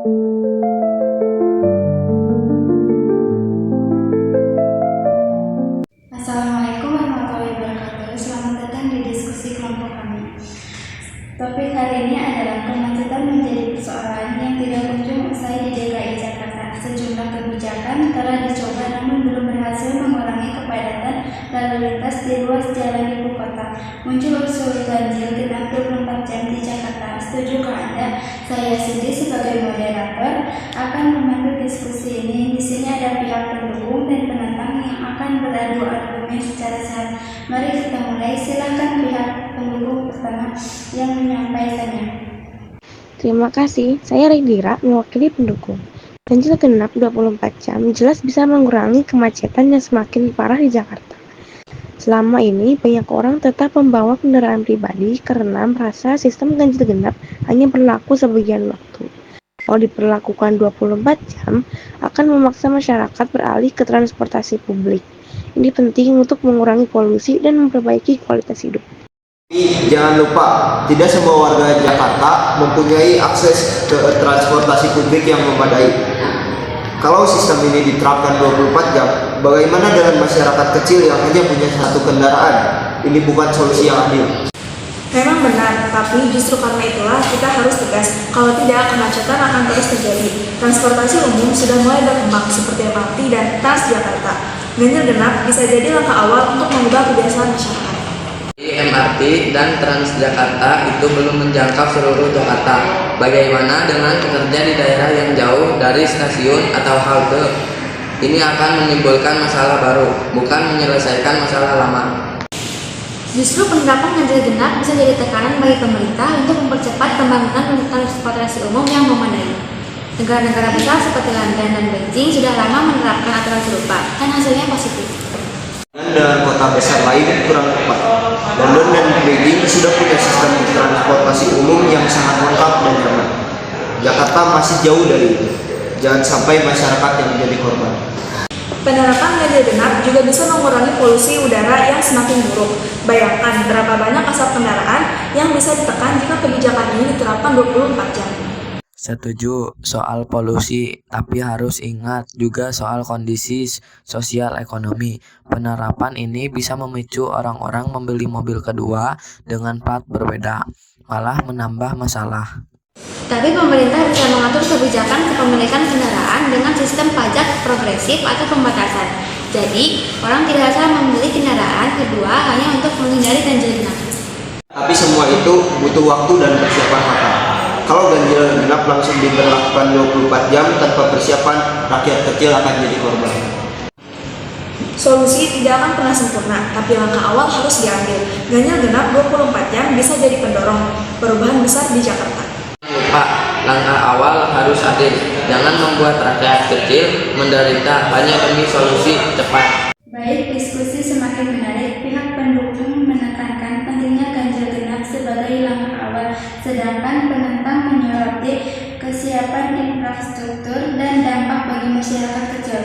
Assalamualaikum warahmatullahi wabarakatuh. Selamat datang di diskusi kelompok kami. Topik hari ini adalah kemacetan menjadi persoalan yang tidak kunjung usai di DKI Jakarta. Sejumlah kebijakan telah dicoba namun belum berhasil mengurangi kepadatan lalu lintas di ruas jalan ibu kota. Muncul usul ganjil genap 24 jam di Jakarta. Setujukah Anda? Saya Cindy sebagai moderator akan memandu diskusi ini. Di sini ada pihak pendukung dan penentang yang akan beradu argumen secara sehat. Mari kita mulai. Silakan pihak pendukung pertama yang menyampaikannya. Terima kasih, saya Redira mewakili pendukung. Ganjil genap 24 jam jelas bisa mengurangi kemacetan yang semakin parah di Jakarta. Selama ini banyak orang tetap membawa kendaraan pribadi karena merasa sistem ganjil genap hanya berlaku sebagian waktu. Kalau diperlakukan 24 jam akan memaksa masyarakat beralih ke transportasi publik. Ini penting untuk mengurangi polusi dan memperbaiki kualitas hidup. Jangan lupa, tidak semua warga Jakarta mempunyai akses ke transportasi publik yang memadai. Kalau sistem ini diterapkan 24 jam, bagaimana dengan masyarakat kecil yang hanya punya satu kendaraan? Ini bukan solusi yang adil. Memang benar, tapi justru karena itulah kita harus tegas. Kalau tidak, kemacetan akan terus terjadi. Transportasi umum sudah mulai berkembang seperti MRT dan Transjakarta. Ganjil genap bisa jadi langkah awal untuk mengubah kebiasaan masyarakat. MRT dan Transjakarta itu belum menjangkau seluruh Jakarta. Bagaimana dengan pekerja di daerah yang jauh dari stasiun atau halte? Ini akan menimbulkan masalah baru, bukan menyelesaikan masalah lama. Justru penerapan ganjil genap bisa jadi tekanan bagi pemerintah untuk mempercepat pembangunan transportasi umum yang memadai. Negara-negara besar seperti London dan Beijing sudah lama menerapkan aturan serupa dan hasilnya positif. Dan kota besar lain kurang tepat. London dan Beijing sudah punya sistem transportasi umum yang sangat lengkap dan nyaman. Jakarta masih jauh dari itu. Jangan sampai masyarakat yang menjadi korban. Penerapan ganjil genap juga bisa mengurangi polusi udara yang semakin buruk. Bayangkan berapa banyak asap kendaraan yang bisa ditekan jika kebijakan ini diterapkan 24 jam. Setuju soal polusi, tapi harus ingat juga soal kondisi sosial ekonomi. Penerapan ini bisa memicu orang-orang membeli mobil kedua dengan plat berbeda, malah menambah masalah. Tapi pemerintah bisa mengatur kebijakan kepemilikan kendaraan dengan sistem pajak progresif atau pembatasan. Jadi, orang tidak harus membeli kendaraan kedua hanya untuk menghindari ganjil genap. Tapi semua itu butuh waktu dan persiapan matang. Kalau ganjil genap langsung diberlakukan 24 jam tanpa persiapan, rakyat kecil akan jadi korban. Solusi tidak akan pernah sempurna, tapi langkah awal harus diambil. Ganjil genap 24 jam bisa jadi pendorong perubahan besar di Jakarta. Pak, langkah awal harus adil. Jangan membuat rakyat kecil menderita hanya demi solusi cepat. Baik, diskusi semakin menarik. Pihak pendukung menekankan pentingnya ganjil genap sebagai langkah awal, sedangkan penentang menyoroti kesiapan infrastruktur dan dampak bagi masyarakat kecil.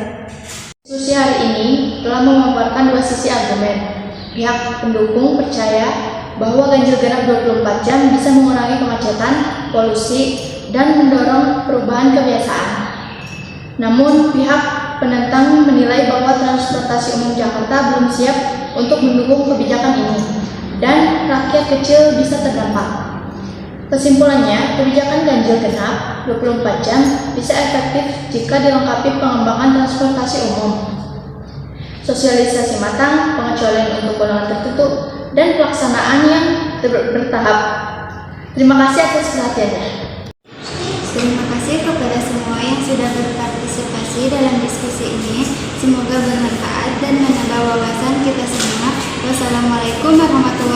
Diskusi hari ini telah memaparkan dua sisi argumen. Pihak pendukung percaya bahwa ganjil genap 24 jam bisa mengurangi kemacetan, polusi, dan mendorong perubahan kebiasaan. Namun, pihak penentang menilai bahwa transportasi umum Jakarta belum siap untuk mendukung kebijakan ini, dan rakyat kecil bisa terdampak. Kesimpulannya, kebijakan ganjil genap 24 jam bisa efektif jika dilengkapi pengembangan transportasi umum, sosialisasi matang, pengecualian untuk golongan tertentu, dan pelaksanaan yang bertahap. Terima kasih atas perhatiannya. Terima kasih kepada semua yang sudah berpartisipasi dalam diskusi ini. Semoga bermanfaat dan menambah wawasan kita semua. Wassalamualaikum warahmatullahi wabarakatuh.